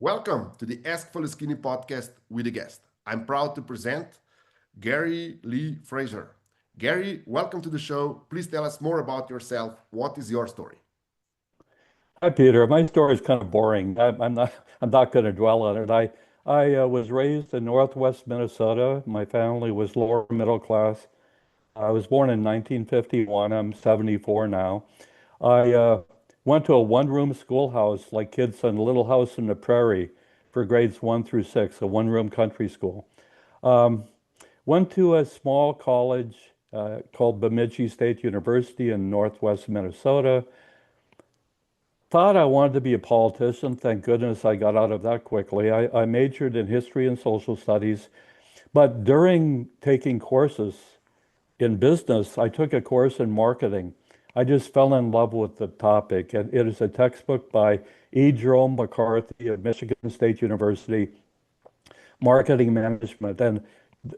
Welcome to the Ask for the Skinny podcast with a guest. I'm proud to present Gary Lee Frazier. Gary, welcome to the show. Please tell us more about yourself. What is your story? Hi, Peter. My story is kind of boring. I'm not. I'm not going to dwell on it. I was raised in Northwest Minnesota. My family was lower middle class. I was born in 1951. I'm 74 now. I went to a one-room schoolhouse, like kids in a little house in the prairie, for grades 1 through 6, a one-room country school. Um, Went to a small college called Bemidji State University in Northwest Minnesota. Thought I wanted to be a politician. Thank goodness I got out of that quickly. I majored in history and social studies, but during taking courses in business, I took a course in marketing. I just fell in love with the topic. And it is a textbook by E. Jerome McCarthy at Michigan State University, Marketing Management. And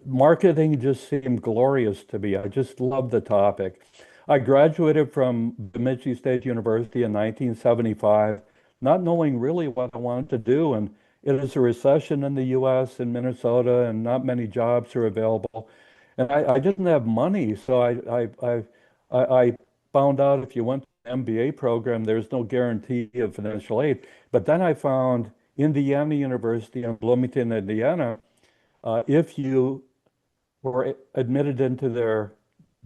marketing just seemed glorious to me. I just loved the topic. I graduated from Bemidji State University in 1975, not knowing really what I wanted to do. And it is a recession in the US and Minnesota, and not many jobs are available. And I didn't have money, so I found out if you went to an MBA program, there's no guarantee of financial aid. But then I found Indiana University in Bloomington, Indiana, if you were admitted into their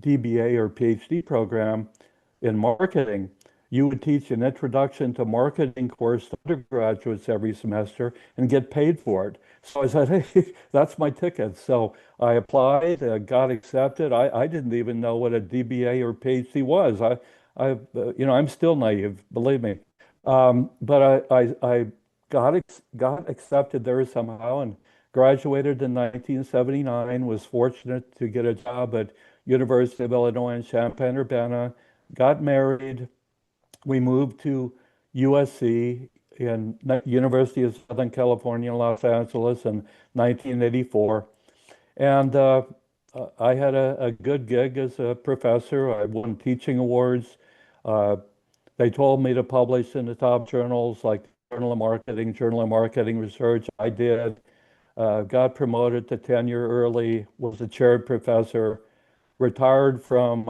DBA or PhD program in marketing, you would teach an introduction to marketing course to undergraduates every semester and get paid for it. So I said, hey, that's my ticket. So I applied, got accepted. I didn't even know what a DBA or PhD was. I'm still naive, believe me. But I got accepted there somehow and graduated in 1979. Was fortunate to get a job at University of Illinois in Champaign-Urbana. Got married. We moved to USC in University of Southern California, Los Angeles in 1984. And I had a good gig as a professor. I won teaching awards. Uh, they told me to publish in the top journals like Journal of Marketing Research. I did. Got promoted to tenure early, was a chaired professor, retired from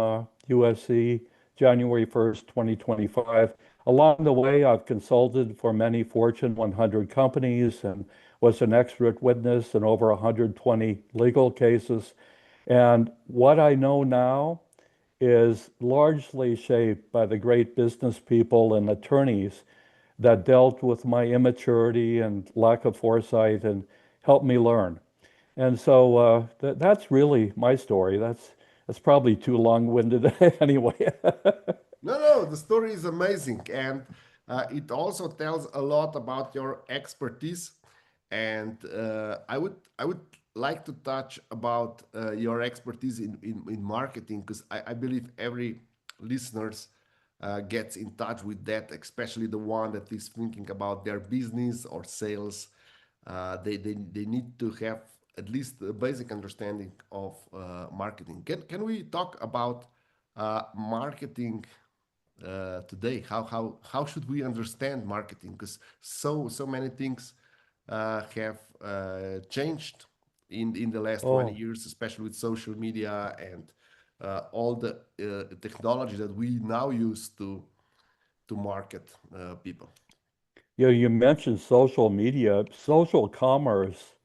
USC January 1st, 2025. Along the way, I've consulted for many Fortune 100 companies and was an expert witness in over 120 legal cases. And what I know now is largely shaped by the great business people and attorneys that dealt with my immaturity and lack of foresight and helped me learn. And so that's really my story. That's probably too long-winded anyway. No, the story is amazing, and it also tells a lot about your expertise. And I would like to touch about your expertise in marketing because I believe every listeners gets in touch with that, especially the one that is thinking about their business or sales. They need to have at least a basic understanding of marketing. Can we talk about marketing today? How should we understand marketing? Because so many things have changed in the last 20 Oh, years, especially with social media and all the technology that we now use to market people. you mentioned social media. Social commerce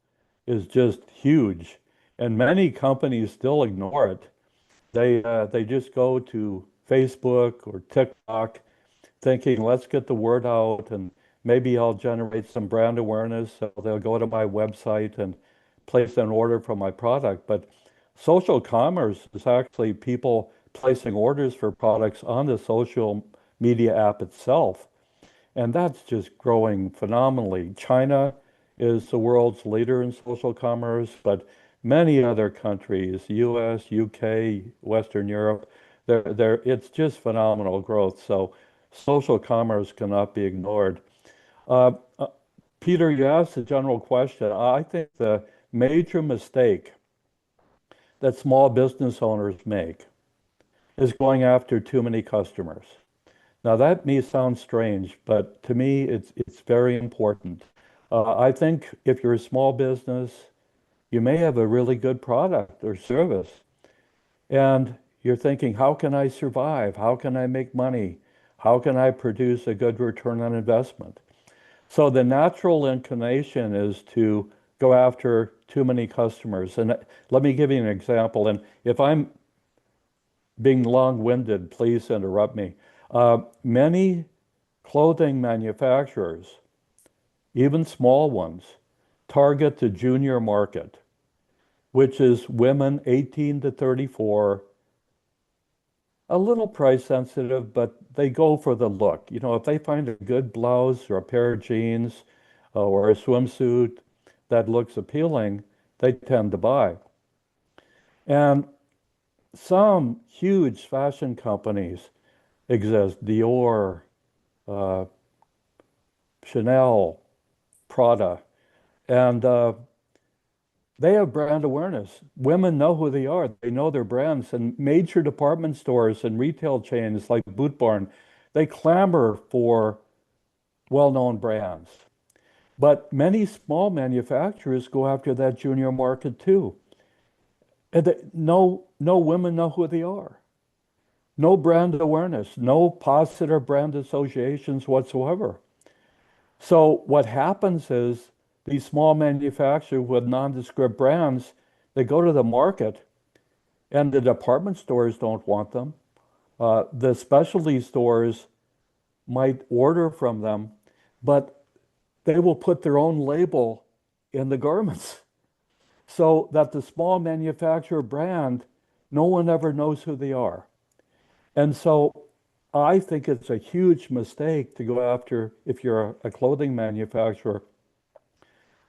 is just huge, and many companies still ignore it. They just go to Facebook or TikTok thinking, let's get the word out and maybe I'll generate some brand awareness. So they'll go to my website and place an order for my product. But social commerce is actually people placing orders for products on the social media app itself. And that's just growing phenomenally. China is the world's leader in social commerce, but many other countries, US, UK, Western Europe, it's just phenomenal growth. So social commerce cannot be ignored. Uh, uh, Peter, you asked a general question. I think the major mistake that small business owners make is going after too many customers. Now that may sound strange, but to me it's very important. I think if you're a small business, you may have a really good product or service, and you're thinking, how can I survive? How can I make money? How can I produce a good return on investment? So the natural inclination is to go after too many customers. And let me give you an example. And if I'm being long-winded, please interrupt me. Many clothing manufacturers, even small ones, target the junior market, which is women 18 to 34, a little price sensitive, but they go for the look. You know, if they find a good blouse or a pair of jeans or a swimsuit that looks appealing, they tend to buy. And some huge fashion companies exist, Dior, uh, Chanel, Prada, and they have brand awareness. Women know who they are. They know their brands. And major department stores and retail chains like Boot Barn, they clamor for well-known brands. But many small manufacturers go after that junior market too. And no women know who they are. No brand awareness, no positive brand associations whatsoever. So what happens is these small manufacturers with nondescript brands, they go to the market and the department stores don't want them. The specialty stores might order from them, but they will put their own label in the garments so that the small manufacturer brand, no one ever knows who they are. And so I think it's a huge mistake to go after, if you're a clothing manufacturer,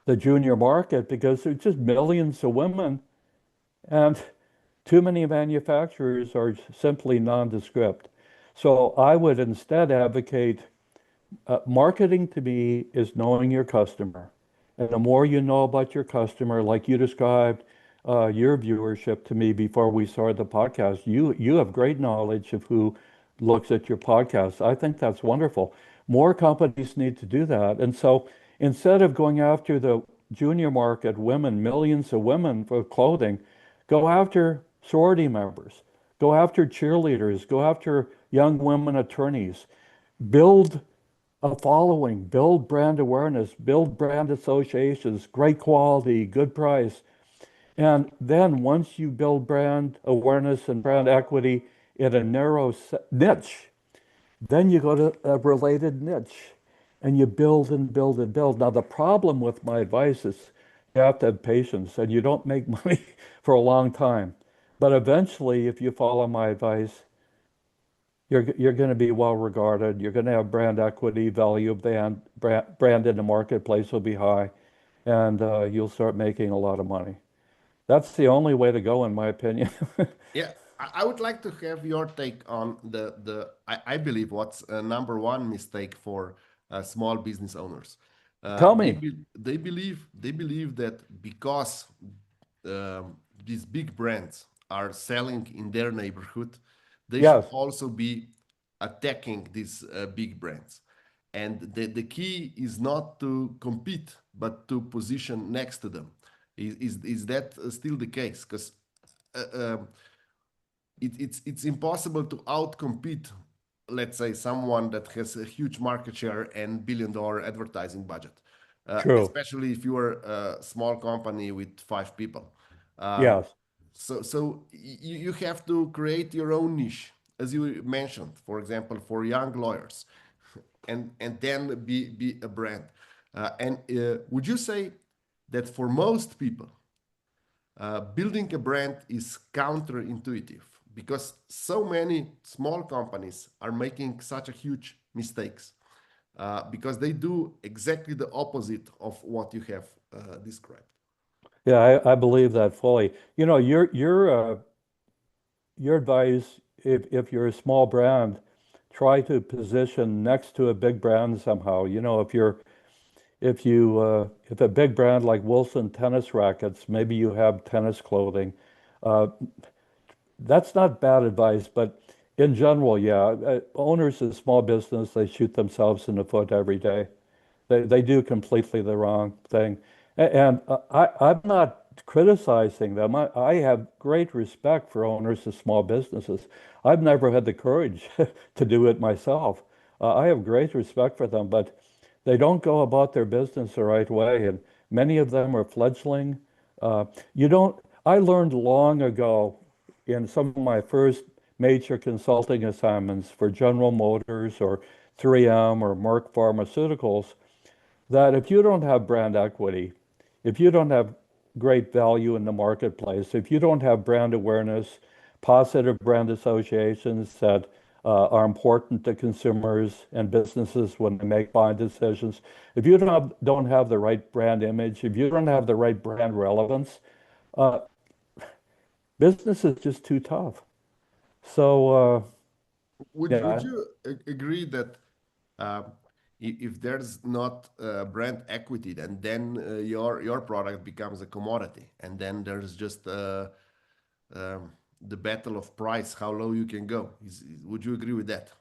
the junior market because there's just millions of women and too many manufacturers are simply nondescript. So I would instead advocate marketing to me is knowing your customer. And the more you know about your customer, like you described your viewership to me before we started the podcast, you have great knowledge of who looks at your podcast. I think that's wonderful. More companies need to do that. And so instead of going after the junior market, women, millions of women for clothing, go after sorority members, go after cheerleaders, go after young women attorneys, build a following, build brand awareness, build brand associations, great quality, good price. And then once you build brand awareness and brand equity in a narrow niche, then you go to a related niche and you build and build and build. Now, the problem with my advice is you have to have patience and you don't make money for a long time. But eventually, if you follow my advice, you're going to be well regarded. You're going to have brand equity, value of brand in the marketplace will be high, and you'll start making a lot of money. That's the only way to go, in my opinion. Yeah, I would like to have your take on I believe what's number one mistake for small business owners. Tell me. They believe that because these big brands are selling in their neighborhood, they should Yes, also be attacking these big brands. And the key is not to compete, but to position next to them. Is that still the case? Because uh, um, it's impossible to outcompete, let's say, someone that has a huge market share and billion-dollar advertising budget, true. especially if you are a small company with 5 people. Uh, Yes. so you have to create your own niche, as you mentioned, for example, for young lawyers, and then be a brand. And would you say that for most people, building a brand is counterintuitive because so many small companies are making such a huge mistakes because they do exactly the opposite of what you have described. Yeah, I believe that fully. You know, your advice, if you're a small brand, try to position next to a big brand somehow. You know, if a big brand like Wilson tennis rackets, maybe you have tennis clothing. Uh, that's not bad advice, but in general, yeah, owners of small business, they shoot themselves in the foot every day. They do completely the wrong thing. And I'm not criticizing them. I have great respect for owners of small businesses. I've never had the courage to do it myself. I have great respect for them, but they don't go about their business the right way. And many of them are fledgling. Uh, you don't, I learned long ago in some of my first major consulting assignments for General Motors or 3M or Merck Pharmaceuticals that if you don't have brand equity, if you don't have great value in the marketplace, if you don't have brand awareness, positive brand associations that are important to consumers and businesses when they make buying decisions, if you don't have the right brand image, if you don't have the right brand relevance, uh, business is just too tough. So, Would yeah, you agree that uh, if there's not brand equity, then your product becomes a commodity, and then there's just the battle of price, how low you can go. Would you agree with that?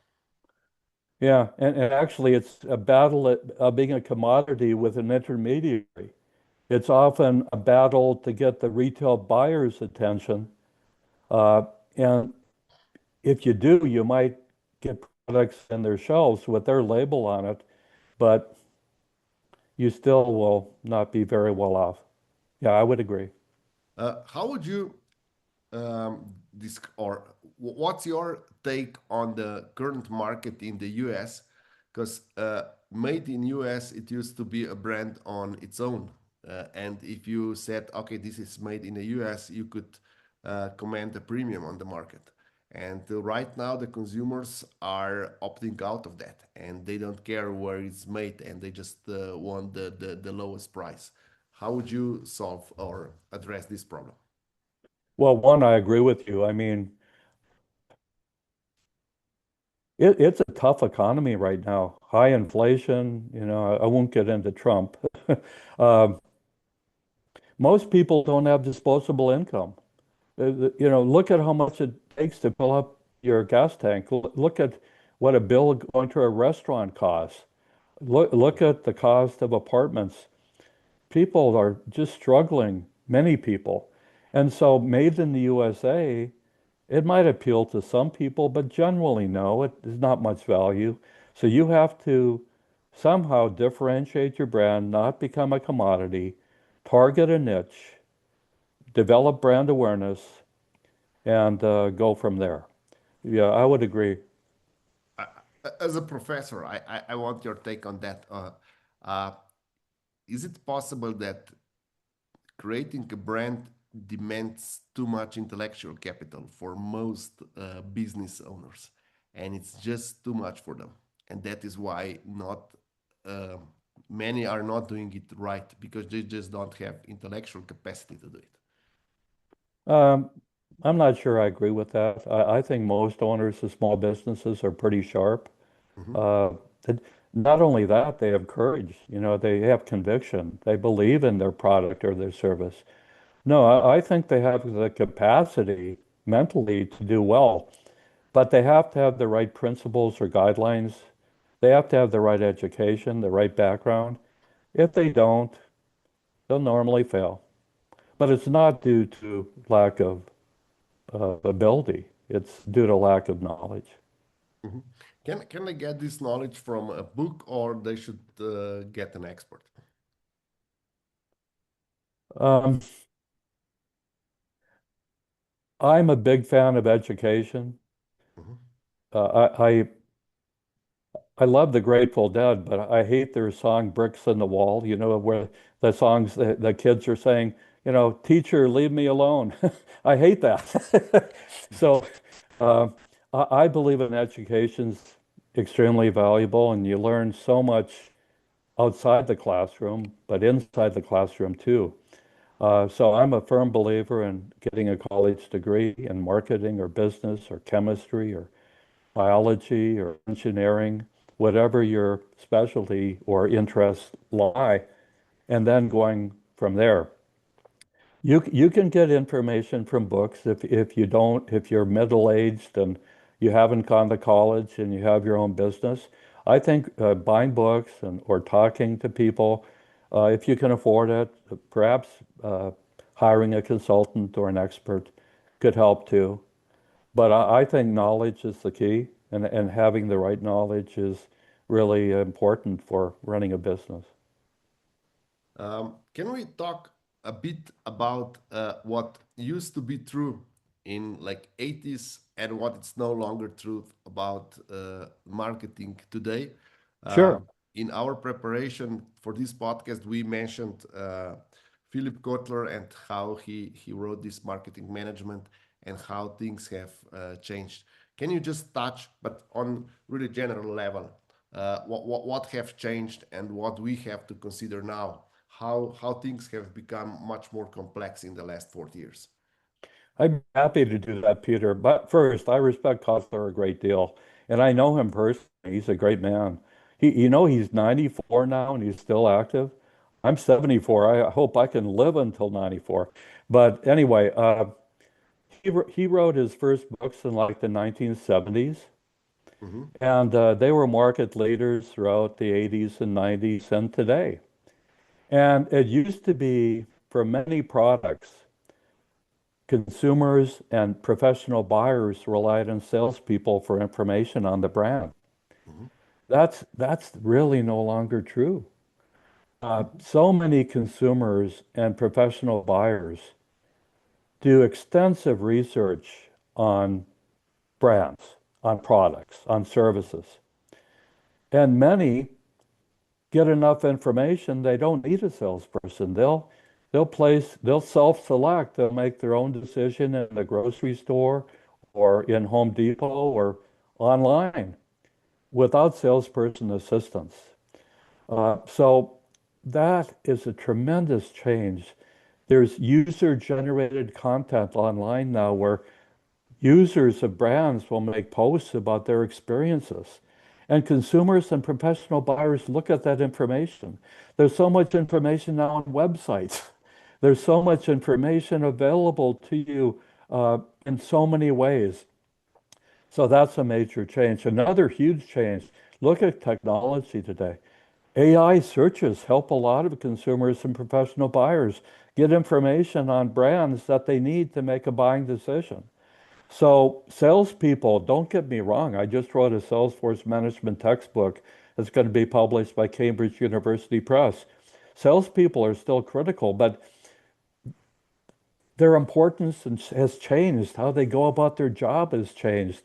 yeah, and actually, it's a battle at being a commodity with an intermediary. It's often a battle to get the retail buyer's attention. Uh, and if you do, you might get products in their shelves with their label on it, but you still will not be very well off. Yeah, I would agree. How would you or what's your take on the current market in the US? Because made in US, it used to be a brand on its own. And if you said, okay, this is made in the US, you could command a premium on the market. And right now, the consumers are opting out of that, and they don't care where it's made, and they just want the lowest price. How would you solve or address this problem? Well, one, I agree with you. I mean, it's a tough economy right now. High inflation, I won't get into Trump. Um, Most people don't have disposable income. Look at how much it takes to fill up your gas tank. Look at what a bill going to a restaurant costs. Look at the cost of apartments. People are just struggling, many people. And so made in the USA, it might appeal to some people, but generally no, it is not much value. So you have to somehow differentiate your brand, not become a commodity, target a niche, develop brand awareness, and go from there. Yeah, I would agree. I, as a professor, I want your take on that. Uh, is it possible that creating a brand demands too much intellectual capital for most business owners, and it's just too much for them, and that is why not uh, many are not doing it right because they just don't have intellectual capacity to do it. Um, I'm not sure I agree with that. I think most owners of small businesses are pretty sharp. Mhm. Uh, and not only that, they have courage. They have conviction. They believe in their product or their service. No, I think they have the capacity mentally to do well, but they have to have the right principles or guidelines. They have to have the right education, the right background. If they don't, they'll normally fail. But it's not due to lack of ability. It's due to lack of knowledge. Mhm. Can they get this knowledge from a book or they should get an expert? Um, I'm a big fan of education. Mhm. I love the Grateful Dead, but I hate their song "Bricks in the Wall." Where the songs the kids are saying, "Teacher, leave me alone." I hate that. So uh, I believe in education's extremely valuable, and you learn so much outside the classroom, but inside the classroom too. So I'm a firm believer in getting a college degree in marketing or business or chemistry or biology or engineering, whatever your specialty or interests lie, and then going from there. You can get information from books if you're middle-aged and you haven't gone to college and you have your own business. I think buying books and or talking to people, if you can afford it, perhaps uh, hiring a consultant or an expert could help too. But I think knowledge is the key, and having the right knowledge is really important for running a business. Can we talk a bit about what used to be true in like 80s and what it's no longer true about marketing today? Sure. In our preparation for this podcast, we mentioned Philip Kotler and how he wrote this marketing management and how things have changed. Can you just touch, but on really general level, what have changed and what we have to consider now? How things have become much more complex in the last 40 years. I'd be happy to do that, Peter. But first, I respect Kostler a great deal, and I know him personally. He's a great man. He's 94 now and he's still active. I'm 74. I hope I can live until 94. But anyway, he wrote his first books in like the 1970s, Mhm. and they were market leaders throughout the 80s and 90s and today. And it used to be for many products, consumers and professional buyers relied on salespeople for information on the brand. Mhm. That's really no longer true. Mhm. So many consumers and professional buyers do extensive research on brands, on products, on services, and many get enough information they don't need a salesperson. They'll self-select. They'll make their own decision in the grocery store or in Home Depot or online without salesperson assistance. So that is a tremendous change. There's user-generated content online now where users of brands will make posts about their experiences. And consumers and professional buyers look at that information. There's so much information now on websites. There's so much information available to you in so many ways. So that's a major change. Another huge change, look at technology today. AI searches help a lot of consumers and professional buyers get information on brands that they need to make a buying decision. So, salespeople, don't get me wrong. I just wrote a Salesforce management textbook that's going to be published by Cambridge University Press. Salespeople are still critical, but their importance has changed. How they go about their job has changed.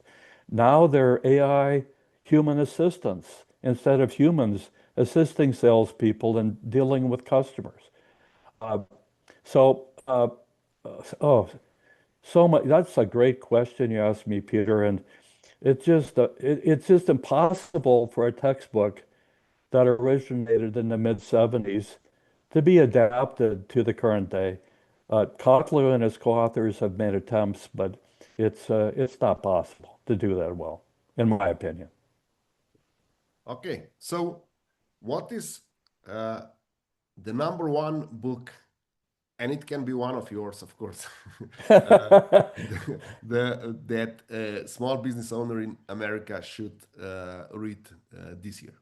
Now they're AI human assistants instead of humans assisting salespeople and dealing with customers. Uh, so, oh, so much. That's a great question you asked me, Peter, and it's just impossible for a textbook that originated in the mid 70s to be adapted to the current day. Kotler and his co-authors have made attempts, but it's not possible to do that well, in my opinion. Okay, so what is uh, the number one book, and it can be one of yours, of course, uh, that small business owner in America should read this year?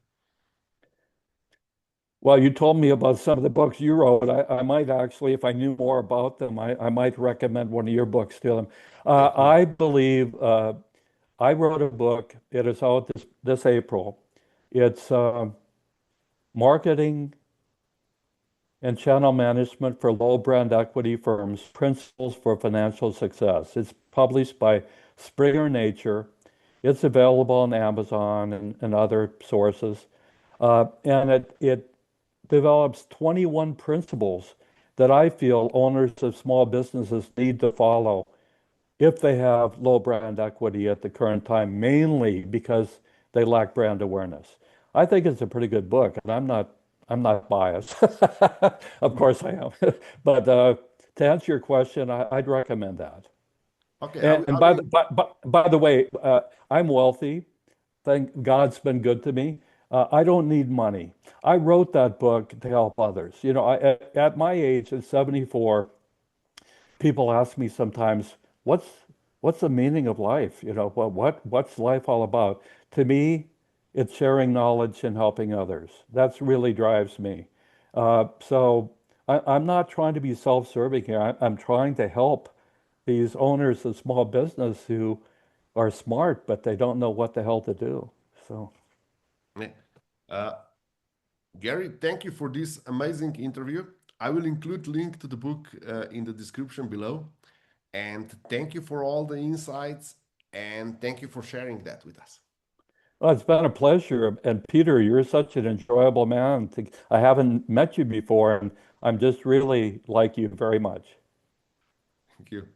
Well, you told me about some of the books you wrote. I might actually, if I knew more about them, I might recommend one of your books to them. Thank you. I believe I wrote a book. It is out this April. It's Marketing and Channel Management for Low Brand Equity Firms, Principles for Financial Success. It's published by Springer Nature. It's available on Amazon and other sources. And it develops 21 principles that I feel owners of small businesses need to follow if they have low brand equity at the current time, mainly because they lack brand awareness. I think it's a pretty good book, and I'm not biased. Of Mhm. course I am. But to answer your question, I'd recommend that. Okay, And I will. by the way, I'm wealthy. Thank God's been good to me. I don't need money. I wrote that book to help others. At my age, at 74, people ask me sometimes, what's what's the meaning of life? What's life all about? To me, it's sharing knowledge and helping others. That's really drives me. So I'm not trying to be self-serving here. I'm trying to help these owners of small business who are smart, but they don't know what the hell to do. So, Yeah. Uh, Gary, thank you for this amazing interview. I will include link to the book in the description below. And thank you for all the insights and thank you for sharing that with us. well, it's been a pleasure. And Peter, you're such an enjoyable man. I haven't met you before, and I'm just really like you very much. Thank you.